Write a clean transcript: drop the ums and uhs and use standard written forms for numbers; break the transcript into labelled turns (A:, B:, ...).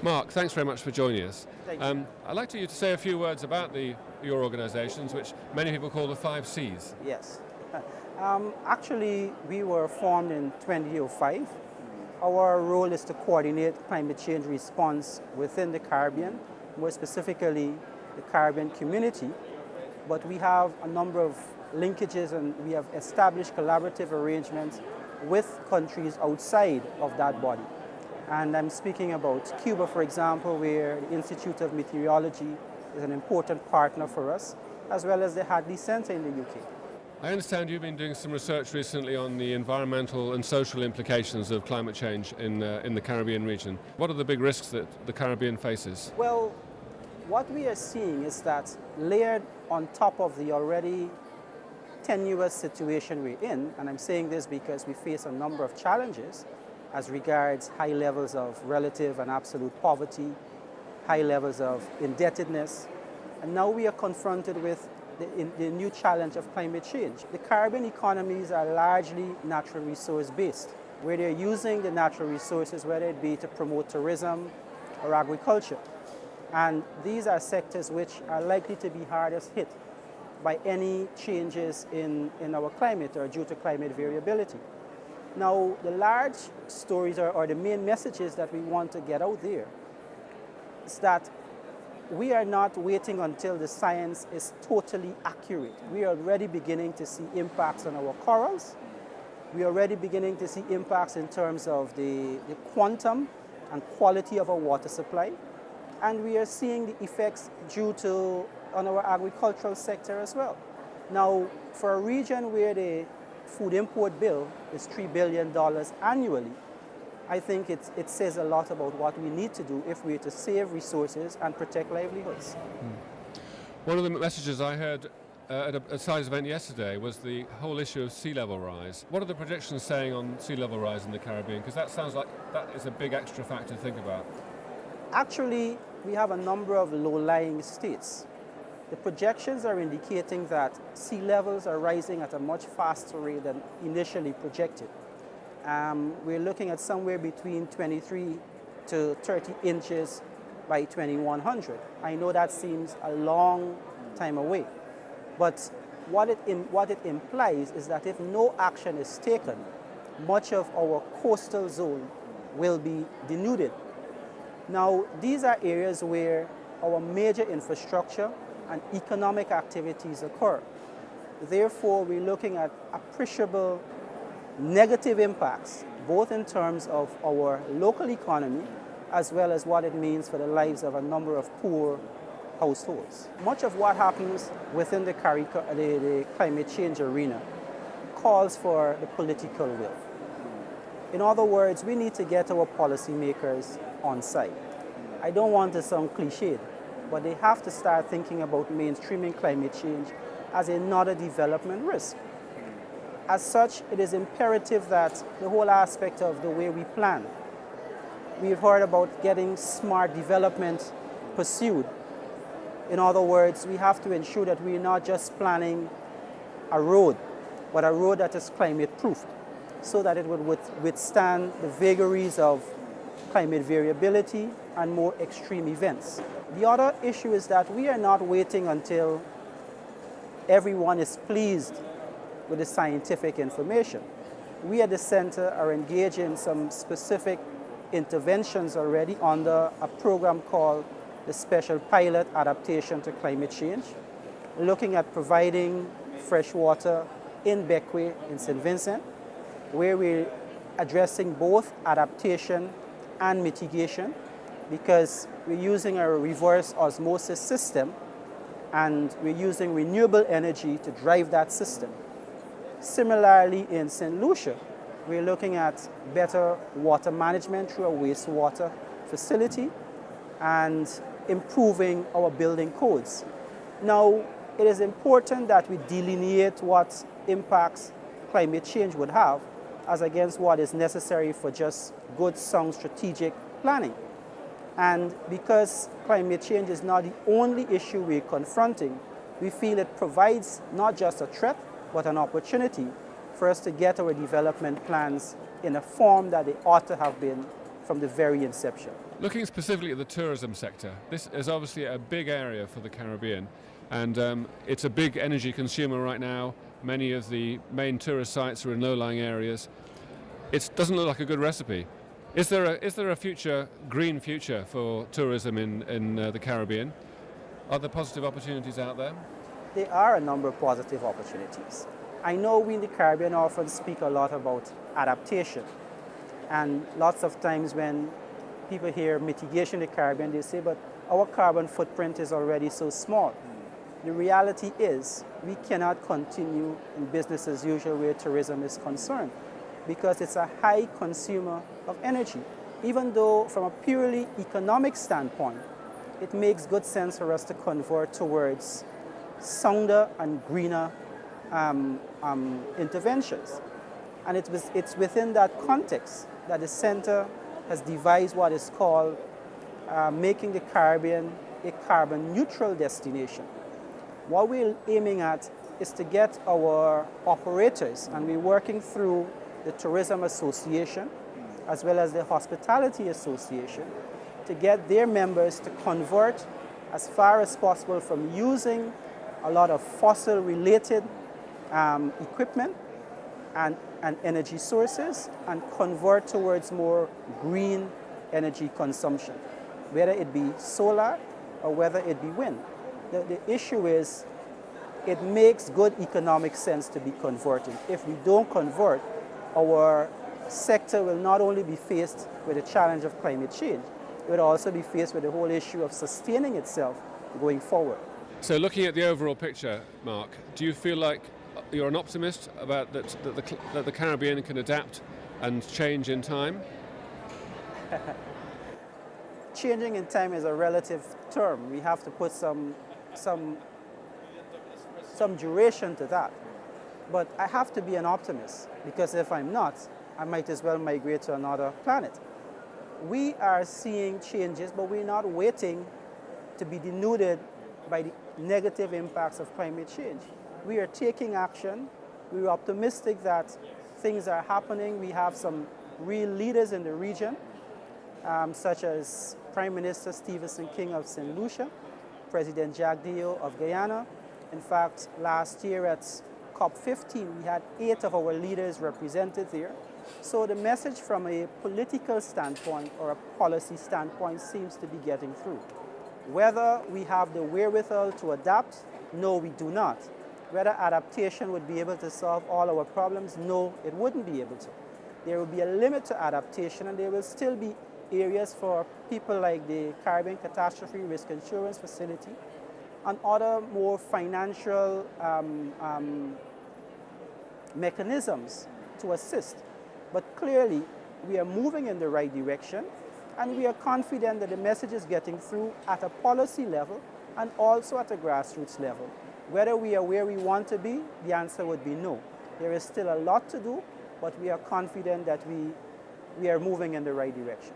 A: Mark, thanks very much for joining us.
B: Thank you.
A: I'd like you to say a few words about your organisations, which many people call the 5 Cs.
B: Yes. Actually, we were formed in 2005. Our role is to coordinate climate change response within the Caribbean, more specifically the Caribbean community. But we have a number of linkages and we have established collaborative arrangements with countries outside of that body. And I'm speaking about Cuba, for example, where the Institute of Meteorology is an important partner for us, as well as the Hadley Centre in the UK.
A: I understand you've been doing some research recently on the environmental and social implications of climate change in the Caribbean region. What are the big risks that the Caribbean faces?
B: Well, what we are seeing is that layered on top of the already tenuous situation we're in, and I'm saying this because we face a number of challenges as regards high levels of relative and absolute poverty, high levels of indebtedness, and now we are confronted with the new challenge of climate change. The Caribbean economies are largely natural resource based, where they're using the natural resources, whether it be to promote tourism or agriculture. And these are sectors which are likely to be hardest hit by any changes in our climate or due to climate variability. Now, the large stories or the main messages that we want to get out there is that we are not waiting until the science is totally accurate. We are already beginning to see impacts on our corals. We are already beginning to see impacts in terms of the quantum and quality of our water supply. And we are seeing the effects on our agricultural sector as well. Now, for a region where the food import bill is $3 billion annually, I think it says a lot about what we need to do if we're to save resources and protect livelihoods.
A: One of the messages I heard at a science event yesterday was the whole issue of sea level rise. What are the projections saying on sea level rise in the Caribbean? Because that sounds like that is a big extra factor to think about.
B: Actually, we have a number of low-lying states. The projections are indicating that sea levels are rising at a much faster rate than initially projected. We're looking at somewhere between 23 to 30 inches by 2100. I know that seems a long time away, but what it implies is that if no action is taken, much of our coastal zone will be denuded. Now, these are areas where our major infrastructure and economic activities occur. Therefore, we're looking at appreciable negative impacts, both in terms of our local economy, as well as what it means for the lives of a number of poor households. Much of what happens within the climate change arena calls for the political will. In other words, we need to get our policymakers on side. I don't want to sound cliched, but they have to start thinking about mainstreaming climate change as another development risk. As such, it is imperative that the whole aspect of the way we plan. We've heard about getting smart development pursued. In other words, we have to ensure that we're not just planning a road, but a road that is climate-proof, so that it would withstand the vagaries of climate variability and more extreme events. The other issue is that we are not waiting until everyone is pleased with the scientific information. We at the Center are engaged in some specific interventions already under a program called the Special Pilot Adaptation to Climate Change, looking at providing fresh water in Bequia in St. Vincent, where we're addressing both adaptation and mitigation, because we're using a reverse osmosis system and we're using renewable energy to drive that system. Similarly, in St. Lucia, we're looking at better water management through a wastewater facility and improving our building codes. Now, it is important that we delineate what impacts climate change would have as against what is necessary for just good, sound strategic planning. And because climate change is not the only issue we're confronting, we feel it provides not just a threat, but an opportunity for us to get our development plans in a form that they ought to have been from the very inception.
A: Looking specifically at the tourism sector, this is obviously a big area for the Caribbean, and it's a big energy consumer right now. Many of the main tourist sites are in low-lying areas. It doesn't look like a good recipe. Is there a future, green future for tourism in the Caribbean? Are there positive opportunities out there?
B: There are a number of positive opportunities. I know we in the Caribbean often speak a lot about adaptation, and lots of times when people hear mitigation in the Caribbean, they say, but our carbon footprint is already so small. The reality is we cannot continue in business as usual where tourism is concerned, because it's a high consumer of energy. Even though from a purely economic standpoint, it makes good sense for us to convert towards sounder and greener interventions. And it's within that context that the center has devised what is called making the Caribbean a carbon neutral destination. What we're aiming at is to get our operators, and we're working through the Tourism Association as well as the Hospitality Association, to get their members to convert as far as possible from using a lot of fossil related equipment and energy sources and convert towards more green energy consumption, whether it be solar or whether it be wind. The issue is it makes good economic sense to be converting. If we don't convert, our sector will not only be faced with the challenge of climate change, it will also be faced with the whole issue of sustaining itself going forward.
A: So looking at the overall picture, Mark, do you feel like you're an optimist about that the Caribbean can adapt and change in time?
B: Changing in time is a relative term. We have to put some duration to that. But I have to be an optimist, because if I'm not, I might as well migrate to another planet. We are seeing changes, but we're not waiting to be denuded by the negative impacts of climate change. We are taking action. We're optimistic that things are happening. We have some real leaders in the region, such as Prime Minister Stevenson King of St. Lucia, President Jack Dio of Guyana. In fact, last year at COP15, we had 8 of our leaders represented there. So the message from a political standpoint or a policy standpoint seems to be getting through. Whether we have the wherewithal to adapt, no, we do not. Whether adaptation would be able to solve all our problems, no, it wouldn't be able to. There will be a limit to adaptation, and there will still be areas for people like the Caribbean Catastrophe Risk Insurance Facility and other more financial mechanisms to assist. But clearly, we are moving in the right direction, and we are confident that the message is getting through at a policy level and also at a grassroots level. Whether we are where we want to be, the answer would be no. There is still a lot to do, but we are confident that we are moving in the right direction.